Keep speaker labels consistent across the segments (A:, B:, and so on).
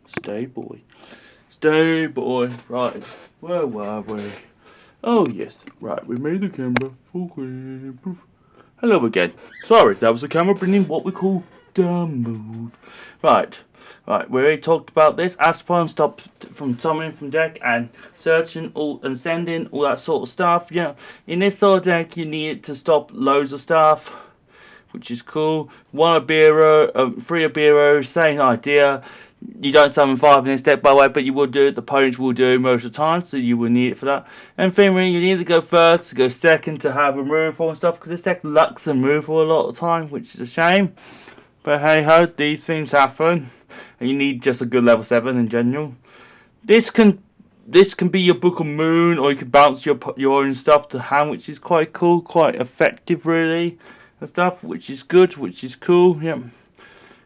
A: Stay boy. Stay boy. Right. Where were we? Oh yes. Right. We made the camera full screen. Hello again. Sorry, that was the camera bringing what we call the mood. Right. Right, we already talked about this. Aspon stopped from summoning from deck and searching all and sending all that sort of stuff. Yeah, in this sort of deck, you need to stop loads of stuff, which is cool. One Abiro, three Abiro, same idea. You don't summon 5 in this deck, by the way, but you will do it. The opponents will do it most of the time, so you will need it for that. And Finry, you need to go first, to go second, to have a removal and stuff, because this deck lacks a removal a lot of the time, which is a shame. But hey ho, these things happen, and you need just a good level 7 in general. This can be your Book of Moon, or you can bounce your own stuff to hand, which is quite cool, quite effective really, and stuff, which is good, which is cool. Yeah.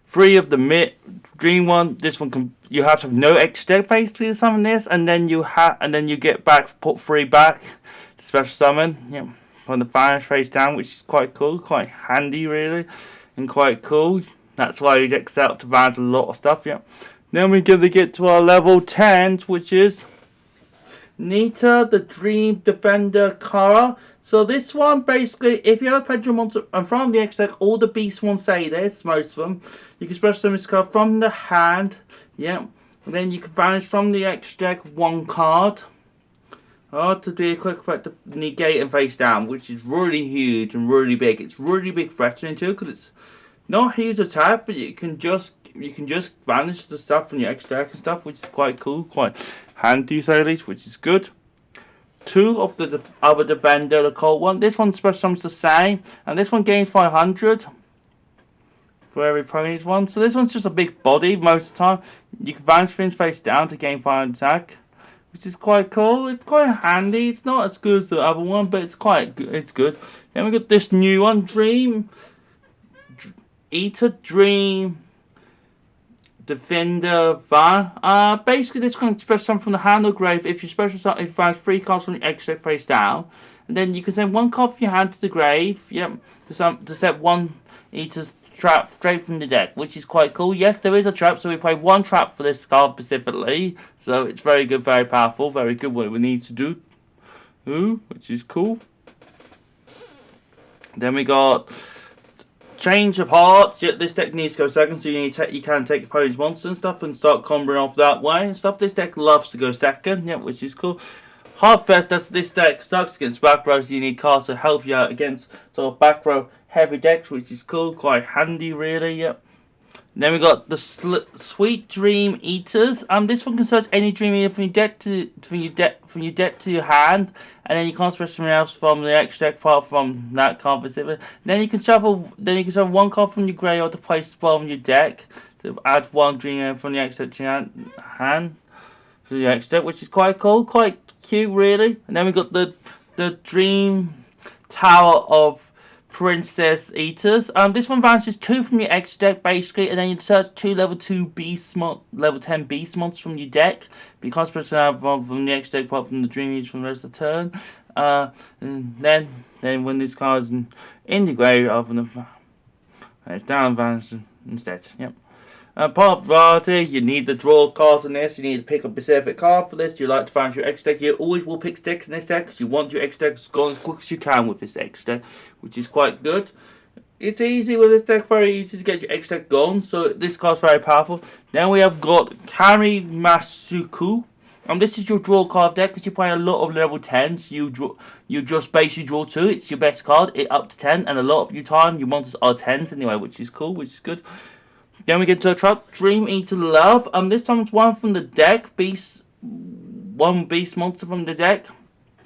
A: 3 of the Dream one. This one you have to have no extra deck basically to summon this, and then you get back, put 3 back to special summon. Yeah, on the vanish face down, which is quite cool, quite handy really, and quite cool. That's why you get set up to vanish a lot of stuff. Yeah. Then we're gonna get to our level 10, which is Nita, the Dream Defender Kara. So this one, basically, if you have a Pedro monster and from the X deck, all the beast ones say this, most of them. You can special summon this card from the hand, yeah. And then you can vanish from the X deck 1 card. To do a quick effect to negate and face down, which is really huge and really big. It's really big threatening too, because it's not huge attack, but you can just vanish the stuff from your X deck and stuff, which is quite cool, quite handy, say at least, which is good. 2 of the other Defender, the cold one. This one special summons the same, and this one gains 500 for every opponent's one. So this one's just a big body most of the time. You can vanish things face down to gain 500 attack, which is quite cool. It's quite handy. It's not as good as the other one, but it's quite good. It's good. Then we got this new one, Dream Eater, Dream Defender Van. Basically, this can special summon from the hand or grave. If you special summon, it finds 3 cards from your extra face down, and then you can send 1 card from your hand to the grave. Yep, to set 1 Eater's trap straight from the deck, which is quite cool. Yes, there is a trap, so we play 1 trap for this card specifically. So it's very good, very powerful, very good. What we need to do, which is cool. Then we got Change of Hearts. Yeah, this deck needs to go second, so you can take opponent's monster and stuff and start comboing off that way and stuff. This deck loves to go second, yeah, which is cool. Heartfest, that's this deck sucks against back row, so you need cards to help you out against sort of back row heavy decks, which is cool, quite handy really, yeah. Then we got the Sweet Dream Eaters. This one can search any Dream Eater from your deck to your hand, and then you can't special something else from the extra deck apart from that card specifically. Then you can shuffle 1 card from your graveyard to place the bottom of your deck to add 1 Dream Eater from the extra deck to your hand to the extra deck, which is quite cool, quite cute really. And then we got the Dream Tower of Princess Eaters. This one vanishes 2 from your X deck basically, and then you search 2 level 10 beast monsters from your deck. But you can't special have one from the X deck apart from the Dream Eaters from the rest of the turn. And then when this card's in the graveyard, it's down vanishes instead. Yep. Part of variety, you need to draw cards in this, you need to pick a specific card for this. You like to find your X deck, you always will pick sticks in this deck because you want your X deck gone as quick as you can with this X deck, which is quite good. It's easy with this deck, very easy to get your X deck gone, so this card's very powerful. Then we have got Kari Masuku. This is your draw card deck because you're playing a lot of level 10s. You just basically draw 2. It's your best card, up to 10, and a lot of your time your monsters are 10s anyway, which is cool, which is good. Then we get to a trap, Dream Eater Love. This time it's 1 from the deck, 1 beast monster from the deck,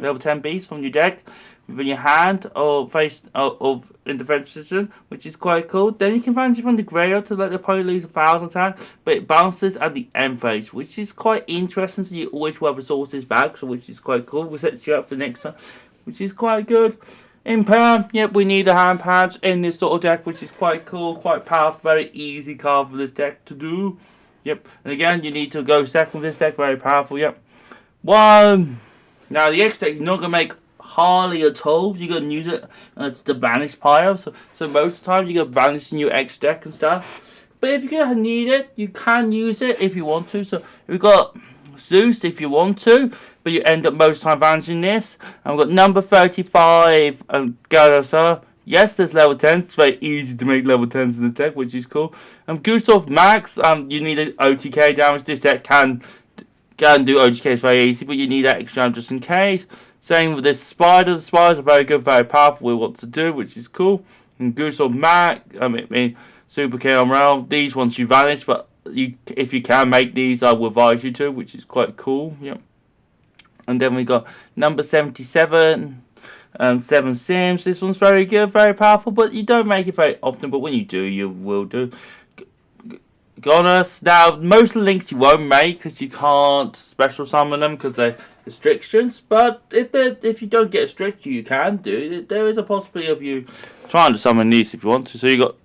A: level 10 beast from your deck, within your hand or face of in defense position, which is quite cool. Then you can vanish it from the graveyard to let the opponent lose 1,000 attack, but it bounces at the end phase, which is quite interesting. So you always will have resources back, so which is quite cool. We set you up for next time, which is quite good. In Perm, yep, we need a hand patch in this sort of deck, which is quite cool, quite powerful, very easy card for this deck to do. Yep, and again, you need to go second with this deck, very powerful, yep. 1. Now, the X deck, you're not going to make hardly at all. You're going to use it to banish pile, so most of the time, you're going to banish in your X deck and stuff. But if you're gonna need it, you can use it if you want to. So we've got Zeus if you want to, but you end up most time managing this. And we've got number 35, Galasa. Yes, there's level 10s. It's very easy to make level 10s in this deck, which is cool. Gustav Max, you need an OTK damage. This deck can do OTKs very easy, but you need that extra just in case. Same with this Spider. The Spiders are very good, very powerful with what to do, which is cool. And Gustav Max, Super Chaos Realm. These ones you vanish, but if you can make these, I would advise you to, which is quite cool. Yep. And then we got number 77, 7 Sims. This one's very good, very powerful, but you don't make it very often. But when you do, you will do. Goddess. Now, most of the links you won't make because you can't special summon them because they're restrictions. But if you don't get strict, you can do. There is a possibility of you trying to summon these if you want to. So you got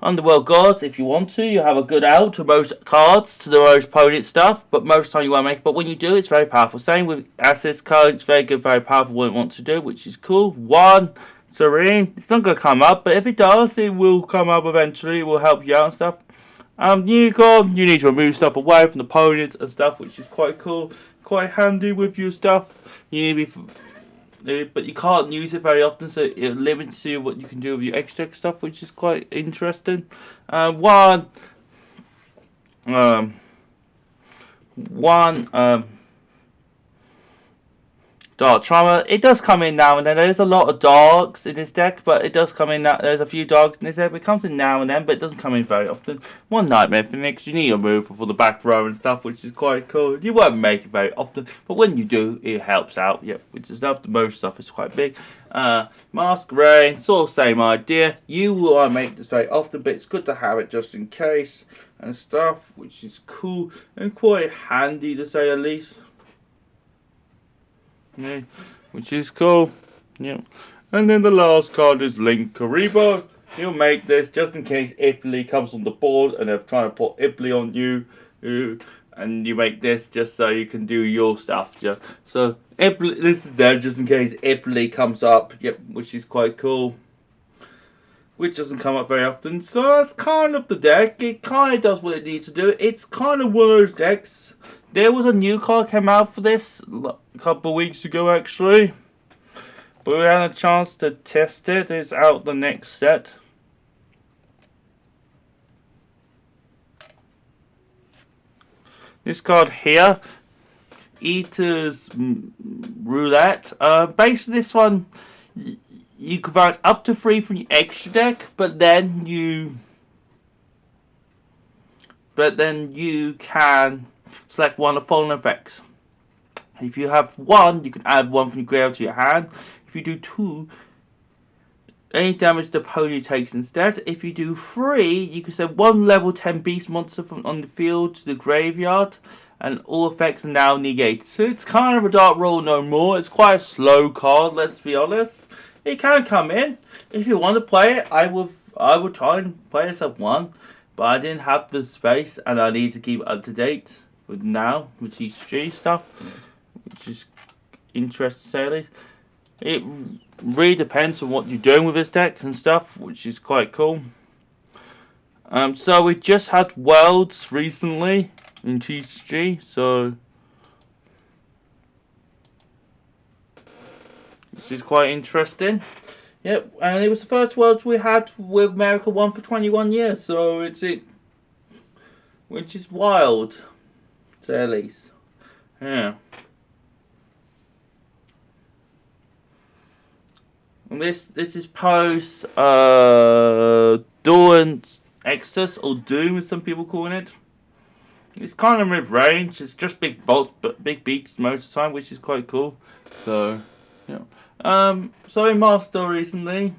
A: Underworld Gods, if you want to, you have a good out to most cards, to the most opponent stuff, but most time you won't make it. But when you do, it's very powerful. Same with assist cards, it's very good, very powerful what it wants to do, which is cool. 1, Serene, it's not going to come up, but if it does, it will come up eventually, it will help you out and stuff. Unicorn, you need to remove stuff away from the opponents and stuff, which is quite cool, quite handy with your stuff. You need to be but you can't use it very often, so it limits you what you can do with your extra stuff, which is quite interesting. One Dark Trauma. It does come in now and then. There's a lot of dogs in this deck, but it does come in. There's a few dogs in this deck. It comes in now and then, but it doesn't come in very often. 1 Nightmare Phoenix. You need a mover for the back row and stuff, which is quite cool. You won't make it very often, but when you do, it helps out. Yep, which is stuff. The most stuff is quite big. Masquerade. Sort of same idea. You will make this very often, but it's good to have it just in case and stuff, which is cool and quite handy to say at least. Yeah, which is cool. Yeah. And then the last card is Link Karibo. You'll make this just in case Italy comes on the board and they're trying to put Italy on you. And you make this just so you can do your stuff. Yeah. So Italy, this is there just in case Italy comes up. Yep, which is quite cool. Which doesn't come up very often. So that's kind of the deck. It kind of does what it needs to do. It's kind of one of those decks. There was a new card came out for this a couple of weeks ago actually. But we had a chance to test it. It's out the next set. This card here. Eater's Roulette. Basically this one, you can vote up to 3 from your extra deck, but then you can select one of the following effects. If you have 1, you can add 1 from your graveyard to your hand. If you do 2, any damage the opponent takes instead. If you do 3, you can send 1 level 10 beast monster from on the field to the graveyard, and all effects are now negated. So it's kind of a Dark Roll no more. It's quite a slow card, let's be honest. It can come in. If you want to play it, I would try and play this at 1, but I didn't have the space and I need to keep it up to date with now with TCG stuff, which is interesting to say at least. It really depends on what you're doing with this deck and stuff, which is quite cool. So we just had Worlds recently in TCG, so this is quite interesting. Yep, and it was the first Worlds we had with America 1 for 21 years, so which is wild, to say at least. Yeah. And this is post Dawn Excess or Doom as some people calling it. It's kind of mid range, it's just big bolts but big beats most of the time, which is quite cool. So yeah. So in Master recently.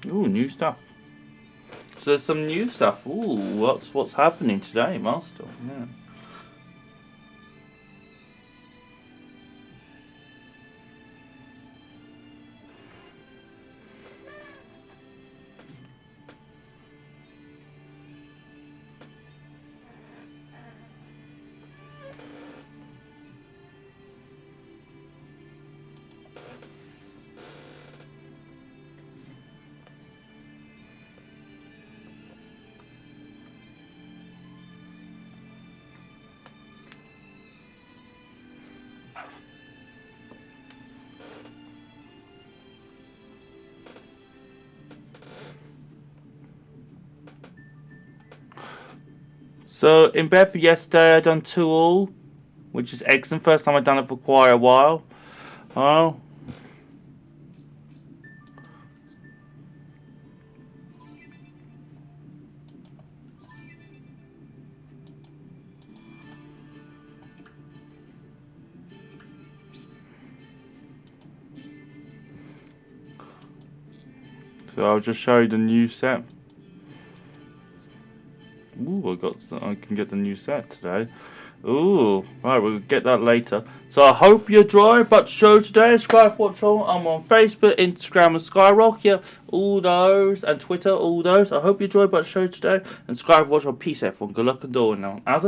A: Ooh, new stuff. So there's some new stuff. Ooh, what's happening today, Master? Yeah. So in bed for yesterday, I done 2 all, which is excellent. First time I've done it for quite a while. Oh. So I'll just show you the new set. Ooh, I can get the new set today. Ooh, right, we'll get that later. So I hope you enjoyed but show today. Subscribe for channel. I'm on Facebook, Instagram, and Skyrock. Yeah, all those, and Twitter, all those. I hope you enjoyed but show today. And subscribe for watch on Peace F1. Good luck and all now. As I